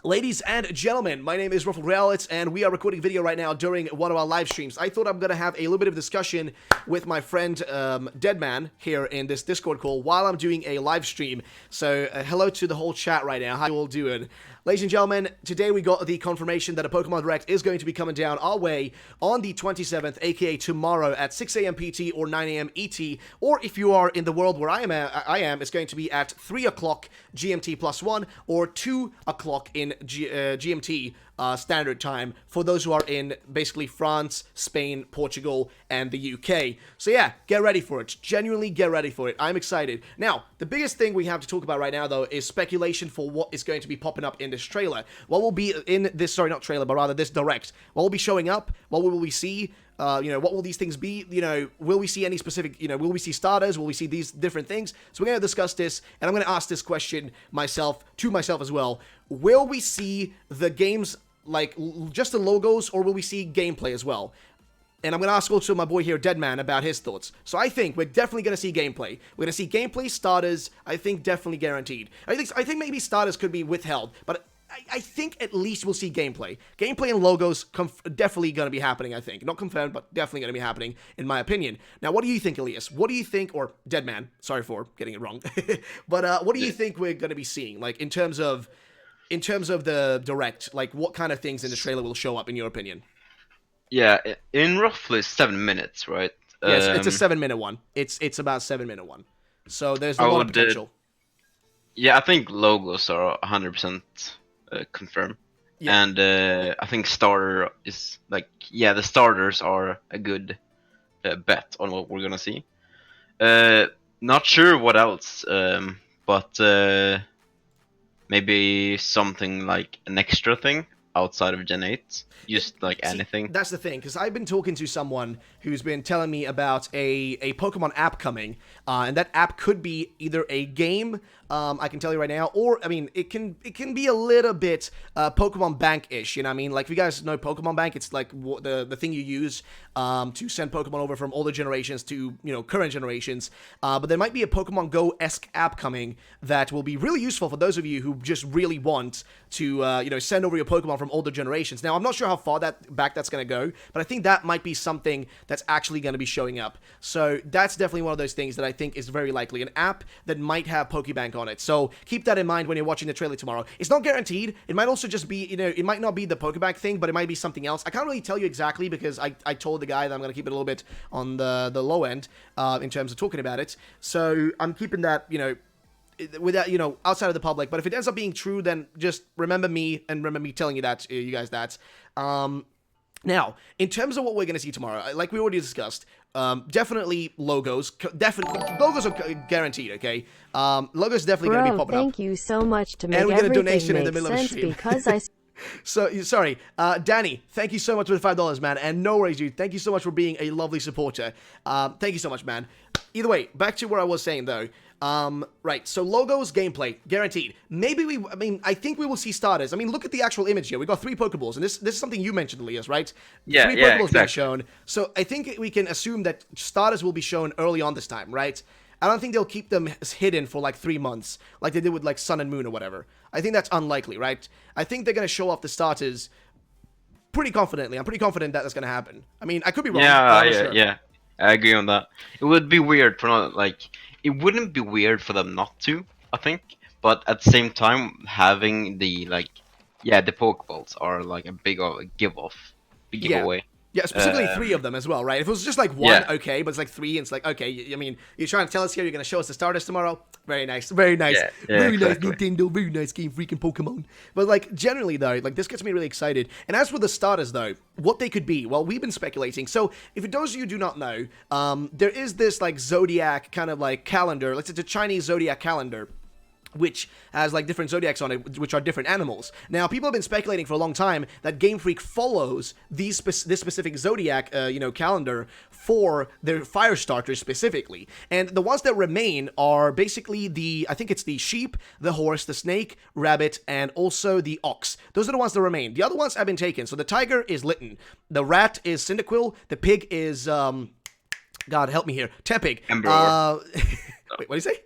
Ladies and gentlemen, my name is RuffledRowlit, and we are recording video right now during one of our live streams. I thought I'm going to have a little bit of discussion with my friend Deadman here in this Discord call while I'm doing a live stream. So hello to the whole chat right now. How you all doing? Ladies and gentlemen, today we got the confirmation that a Pokemon Direct is going to be coming down our way on the 27th, aka tomorrow at 6 a.m. PT or 9 a.m. ET, or if you are in the world where I am, it's going to be at 3 o'clock GMT +1 or 2 o'clock in GMT standard time for those who are in basically France, Spain, Portugal, and the UK. So yeah, get ready for it. Genuinely get ready for it. I'm excited. Now, the biggest thing we have to talk about right now, though, is speculation for what is going to be popping up in this trailer. What will be in this, sorry, not trailer, but rather this direct. What will be showing up? What will we see? What will these things be? Will we see any specific, will we see starters? Will we see these different things? So we're going to discuss this, and I'm going to ask this question to myself as well. Will we see the games, like, just the logos, or will we see gameplay as well? And I'm going to ask also my boy here, Deadman, about his thoughts. So I think we're definitely going to see gameplay. We're going to see gameplay, starters, I think definitely guaranteed. I think maybe starters could be withheld, but I think at least we'll see gameplay. Gameplay and logos definitely going to be happening, I think. Not confirmed, but definitely going to be happening, in my opinion. Now, what do you think, Elias? What do you think, or Deadman, sorry for getting it wrong. But what do you think we're going to be seeing, like, in terms of the direct? Like, what kind of things in the trailer will show up, in your opinion? Yeah, in roughly 7 minutes, right? Yes, it's a 7-minute one. It's about 7-minute one. So there's a lot of potential. Yeah, I think logos are 100% confirmed. Yeah. And I think starter is like, yeah, the starters are a good bet on what we're gonna see. Not sure what else, but maybe something like an extra thing outside of Gen 8. Just like anything. That's the thing, because I've been talking to someone who's been telling me about a Pokemon app coming, and that app could be either a game, I can tell you right now, or, I mean, it can be a little bit Pokemon Bank-ish, you know what I mean? Like, if you guys know Pokemon Bank, it's like the thing you use to send Pokemon over from older generations to, current generations, but there might be a Pokemon Go-esque app coming that will be really useful for those of you who just really want to, send over your Pokemon from older generations. Now, I'm not sure how far back that's going to go, but I think that might be something that's actually going to be showing up. So that's definitely one of those things that I think is very likely. An app that might have Pokebank on it. So keep that in mind when you're watching the trailer tomorrow. It's not guaranteed. It might also just be, it might not be the Pokebank thing, but it might be something else. I can't really tell you exactly because I told the guy that I'm going to keep it a little bit on the low end in terms of talking about it. So I'm keeping that, without, outside of the public. But if it ends up being true, then just remember me and remember me telling you that, you guys that. Now, in terms of what we're going to see tomorrow, like we already discussed, definitely logos. Logos are guaranteed, okay? Logos definitely going to be popping thank you so much to make and we get a everything donation in the make middle of the sense stream. because I... So, sorry, Danny, thank you so much for the $5, man, and no worries, dude. Thank you so much for being a lovely supporter. Thank you so much, man. Either way, back to what I was saying, though. Right, so logos, gameplay, guaranteed. Maybe I think we will see starters. I mean, look at the actual image here. We got 3 Pokeballs, and this is something you mentioned, Elias, right? Yeah, 3 Pokeballs being shown. So I think we can assume that starters will be shown early on this time, right? I don't think they'll keep them hidden for like 3 months, like they did with like Sun and Moon or whatever. I think that's unlikely, right? I think they're going to show off the starters pretty confidently. I'm pretty confident that that's going to happen. I mean, I could be wrong. Yeah. I agree on that. It would be weird for not, like, it wouldn't be weird for them not to, I think. But at the same time, having the, like, the Pokeballs are like a big giveaway. Yeah, specifically 3 of them as well, right? If it was just like 1, okay, but it's like 3, and it's like, okay, I mean, you're trying to tell us here you're going to show us the starters tomorrow? Very nice, very nice. Very exactly. Nice, Nintendo, very nice game, freaking Pokemon. But, like, generally, though, like, this gets me really excited. And as for the starters, though, what they could be, well, we've been speculating. So, if for those of you who do not know, there is this, like, Zodiac kind of, like, calendar. It's a Chinese Zodiac calendar, which has like different zodiacs on it, which are different animals. Now, people have been speculating for a long time that Game Freak follows this specific zodiac, calendar for their fire starters specifically. And the ones that remain are basically I think it's the sheep, the horse, the snake, rabbit, and also the ox. Those are the ones that remain. The other ones have been taken. So the tiger is Litten, the rat is Cyndaquil, the pig is God help me here, Tepig. Emperor. Wait, what do you say?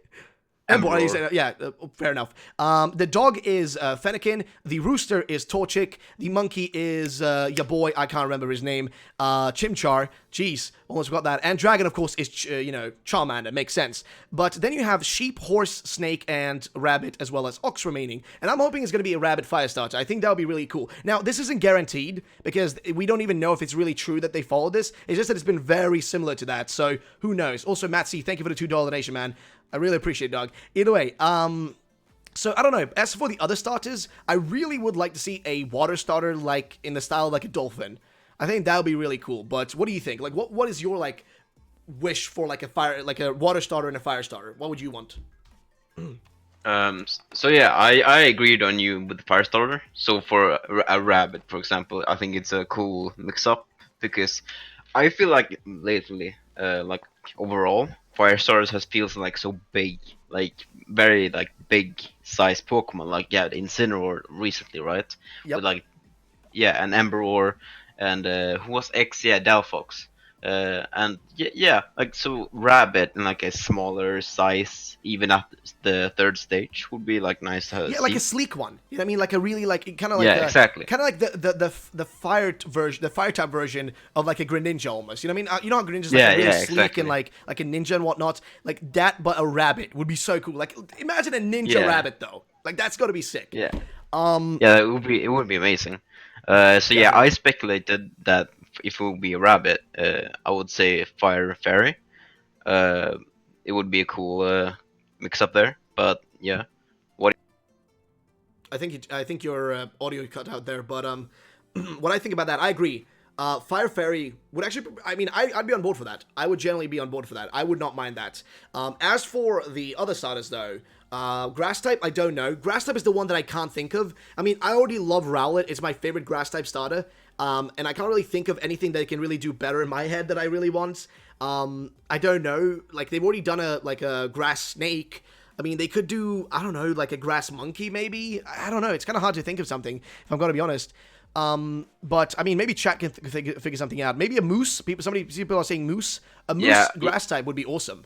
Ember, yeah, fair enough. The dog is Fennekin. The rooster is Torchic. The monkey is your boy. I can't remember his name. Chimchar. Jeez, almost forgot that. And dragon, of course, is Charmander. Makes sense. But then you have sheep, horse, snake, and rabbit, as well as ox remaining. And I'm hoping it's going to be a rabbit fire starter. I think that would be really cool. Now, this isn't guaranteed because we don't even know if it's really true that they followed this. It's just that it's been very similar to that. So who knows? Also, Matt C, thank you for the $2 donation, man. I really appreciate it, dog. Either way, so I don't know. As for the other starters, I really would like to see a water starter, like in the style of like a dolphin. I think that would be really cool. But what do you think? Like, what is your like wish for like a water starter and a fire starter? What would you want? So yeah, I agreed on you with the fire starter. So for a rabbit, for example, I think it's a cool mix-up because I feel like lately, like overall, fire starters feels like so big, like very like big size Pokemon. Like yeah, Incineroar recently, right? Yep. With like yeah, an Emberor and who was X? Yeah, Delphox. And yeah, like so rabbit in like a smaller size, even at the third stage, would be like nice to Yeah, see. like a sleek one. You know what I mean? Like a really like kind of like exactly. Kind of like the fire version, the fire type version of like a Greninja almost. You know what I mean? You know how Greninja's like really sleek exactly. and like a ninja and whatnot. Like that, but a rabbit would be so cool. Like imagine a ninja rabbit though. Like that's got to be sick. Yeah. Yeah, it would be amazing. So yeah, I speculated that if it would be a rabbit, I would say Fire Fairy. It would be a cool mix up there. But yeah, what? I think your audio cut out there, but what I think about that, I agree. Fire Fairy would actually, I mean, I'd be on board for that. I would generally be on board for that. I would not mind that. As for the other starters, though, Grass type, I don't know. Grass type is the one that I can't think of. I mean, I already love Rowlet. It's my favorite Grass type starter. And I can't really think of anything that can really do better in my head that I really want. I don't know. Like, they've already done a Grass Snake. I mean, they could do, I don't know, like a Grass Monkey, maybe? I don't know. It's kind of hard to think of something, if I'm going to be honest. But, I mean, maybe chat can figure something out. Maybe a Moose. People are saying Moose. A Moose Grass type would be awesome.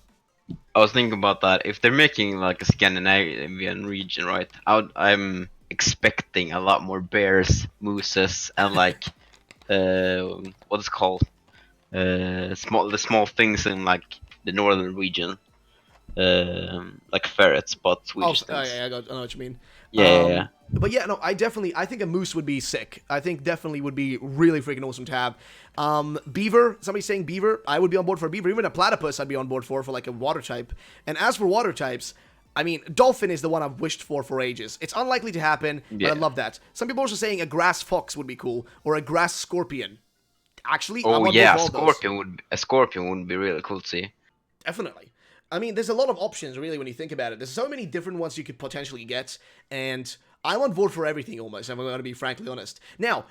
I was thinking about that. If they're making like a Scandinavian region, right? I'm expecting a lot more bears, mooses, and like what is it called? The small things in like the northern region, like ferrets, but Swedish things. Yeah, I know what you mean. Yeah. But yeah, no, I think a moose would be sick. I think definitely would be really freaking awesome to have. Beaver, somebody's saying beaver. I would be on board for a beaver. Even a platypus I'd be on board for like a water type. And as for water types, I mean, dolphin is the one I've wished for ages. It's unlikely to happen, but I love that. Some people are also saying a grass fox would be cool, or a grass scorpion. Actually, a scorpion would be really cool to see. Definitely. I mean, there's a lot of options, really, when you think about it. There's so many different ones you could potentially get, and I'm on board for everything, almost, if I'm going to be frankly honest. Now,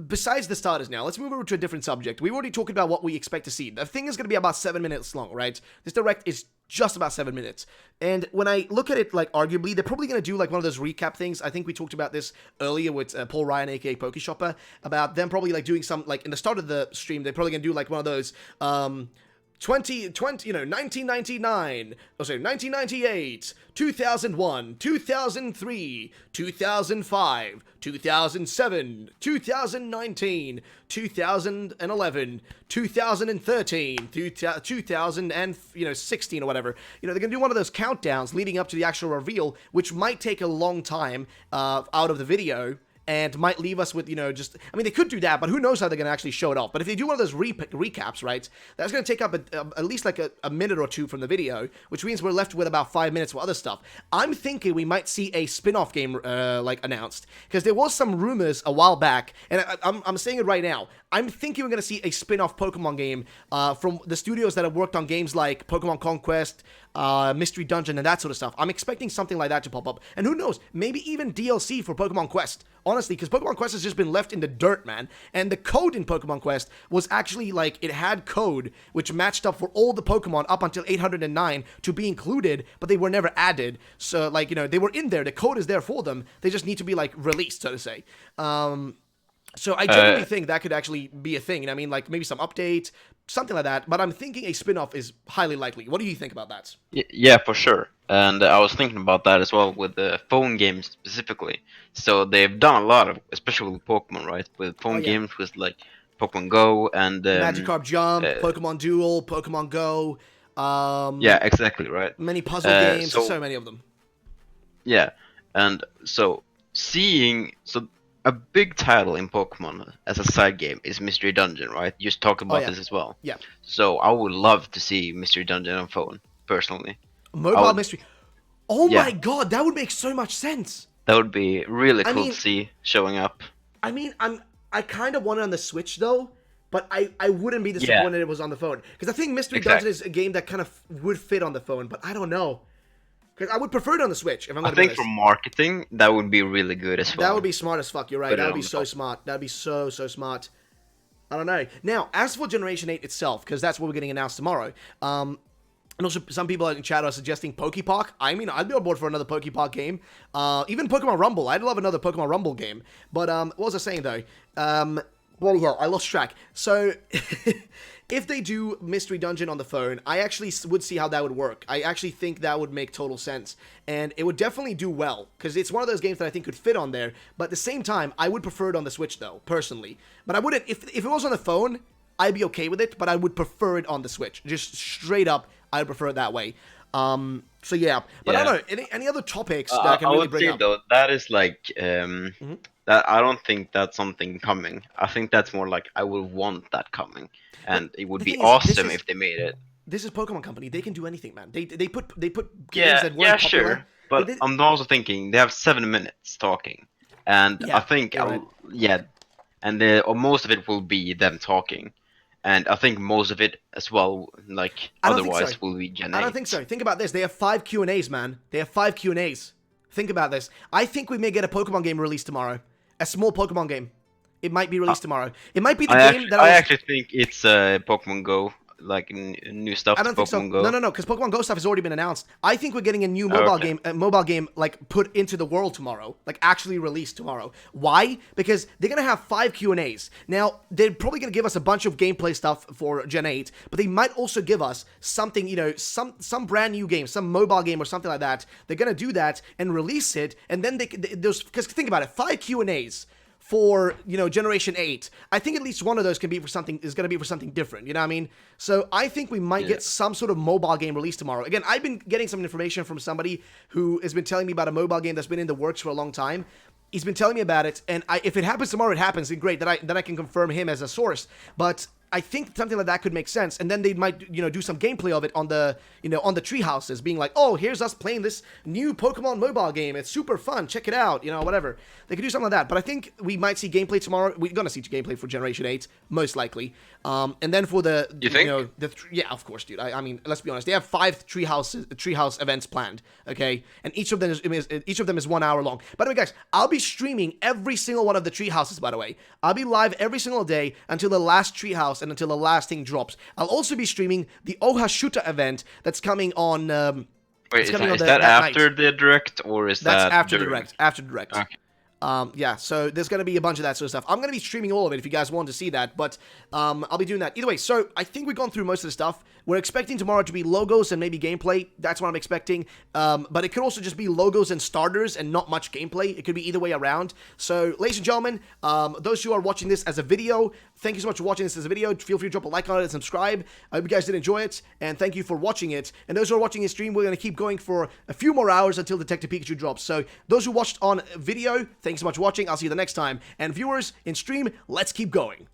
besides the starters now, let's move over to a different subject. We've already talked about what we expect to see. The thing is going to be about 7 minutes long, right? This direct is just about 7 minutes. And when I look at it, like, arguably, they're probably going to do, like, one of those recap things. I think we talked about this earlier with Paul Ryan, a.k.a. Pokeshopper, about them probably, like, doing some, like, in the start of the stream, they're probably going to do, like, one of those, 1999, 1998, 2001, 2003, 2005, 2007, 2019, 2011, 2013, 2016 or whatever. They're going to do one of those countdowns leading up to the actual reveal, which might take a long time out of the video. And might leave us with, I mean, they could do that, but who knows how they're going to actually show it off. But if they do one of those recaps, right, that's going to take up at least like a minute or two from the video, which means we're left with about 5 minutes for other stuff. I'm thinking we might see a spin-off game, announced. Because there was some rumors a while back, and I'm saying it right now. I'm thinking we're going to see a spin-off Pokemon game from the studios that have worked on games like Pokemon Conquest, Mystery Dungeon, and that sort of stuff. I'm expecting something like that to pop up. And who knows, maybe even DLC for Pokemon Quest. Honestly, because Pokemon Quest has just been left in the dirt, man. And the code in Pokemon Quest was actually, like, it had code which matched up for all the Pokemon up until 809 to be included, but they were never added. So, like, they were in there. The code is there for them. They just need to be, like, released, so to say. So I genuinely think that could actually be a thing. You know what I mean? Like maybe some update, something like that. But I'm thinking a spin-off is highly likely. What do you think about that? Yeah, for sure. And I was thinking about that as well with the phone games specifically. So they've done a lot of, especially with Pokemon, right? With Oh phone yeah. games with like Pokemon Go and Magikarp Jump, uh, Pokemon Duel, Pokemon Go, yeah, exactly, right. many puzzle games, So so many of them. yeah, and so a big title in Pokemon as a side game is Mystery Dungeon, right? You just talked Oh about yeah, this as well. yeah. So I would love to see Mystery Dungeon on phone, personally. I Mobile would, mystery. Oh my yeah, god, that would make so much sense. that would be really I cool to mean, see showing up. I kind of want it on the Switch though, but I wouldn't be Yeah, disappointed if it was on the phone because I think Mystery Dungeon exactly. is a game that kind of would fit on the phone, but I don't know because I would prefer it on the Switch if I'm I gonna be think for honest. marketing, that would be really good as That would well. be smart as fuck. You're right. Put That it would be on the so phone. smart. That'd be so smart. I don't know. Now, as for Generation 8 itself, because that's what we're getting announced tomorrow, and also some people in chat are suggesting Pokepark. I mean, I'd be on board for another Pokepark game. Even Pokemon Rumble. I'd love another Pokemon Rumble game. But what was I saying, though? Bloody hell, I lost track. So, if they do Mystery Dungeon on the phone, I actually would see how that would work. I actually think that would make total sense. And it would definitely do well, because it's one of those games that I think could fit on there. But at the same time, I would prefer it on the Switch, though, personally. But I wouldn't, if it was on the phone, I'd be okay with it, but I would prefer it on the Switch. Just straight up, I'd prefer it that way. So yeah. But I Yeah. don't know, any other topics that I can I really would bring say up? though that is like Mhm. that. I don't think that's something coming. I think that's more like I would want that coming, But and it would the be thing is, awesome if they made it. this is Pokemon Company. They can do anything, man. They put games Yeah, that yeah, weren't popular. sure. They But did. I'm also thinking they have 7 minutes talking, and I Yeah, think you're right. yeah, and or most of it will be them talking, and I think most of it as well, like I don't think so. otherwise, will be Gen I don't think 8. so. Think about this. They have 5 Q&As, man. They have 5 Q&As. Think about this. I think we may get a Pokemon game released tomorrow. A small Pokemon game. It might be released tomorrow. It might be the game that I I was. actually think it's Pokemon Go, like new stuff I to don't think so. Pokemon No, Go. no, no, because Pokemon Go stuff has already been announced. I think we're getting a new Oh, mobile okay. game, like put into the world tomorrow, like actually released tomorrow. Why? Because they're gonna have 5 Q&As. Now they're probably gonna give us a bunch of gameplay stuff for Gen 8, but they might also give us something, some brand new game, some mobile game or something like that. They're gonna do that and release it, and then there's because think about it, 5 Q&As. For Generation 8, I think at least one of those is going to be for something different. You know what I mean? So I think we might get some sort of mobile game released tomorrow. Again, I've been getting some information from somebody who has been telling me about a mobile game that's been in the works for a long time. He's been telling me about it, and if it happens tomorrow, it happens. And great, then I can confirm him as a source. But I think something like that could make sense, and then they might, do some gameplay of it on the tree houses, being like, oh, here's us playing this new Pokemon mobile game. It's super fun. Check it out. Whatever. They could do something like that. But I think we might see gameplay tomorrow. We're gonna see gameplay for Generation 8, most likely. And then for the, You think? yeah, of course, dude. I mean, let's be honest. They have 5 treehouse events planned. Okay, and each of them is 1 hour long. By the way, guys, I'll be streaming every single one of the tree houses. By the way, I'll be live every single day until the last treehouse and until the last thing drops. I'll also be streaming the Ohashuta event that's coming on. Wait, It's coming on is that that after night. the direct or is That's that after the during? direct. After the direct. Okay. Yeah, so there's going to be a bunch of that sort of stuff. I'm going to be streaming all of it if you guys want to see that, but I'll be doing that. Either way, so I think we've gone through most of the stuff. We're expecting tomorrow to be logos and maybe gameplay. That's what I'm expecting. But it could also just be logos and starters and not much gameplay. It could be either way around. So, ladies and gentlemen, those who are watching this as a video, thank you so much for watching this as a video. Feel free to drop a like on it and subscribe. I hope you guys did enjoy it, and thank you for watching it. And those who are watching this stream, we're going to keep going for a few more hours until Detective Pikachu drops. So, those who watched on video, thanks so much for watching. I'll see you the next time. And viewers in stream, let's keep going.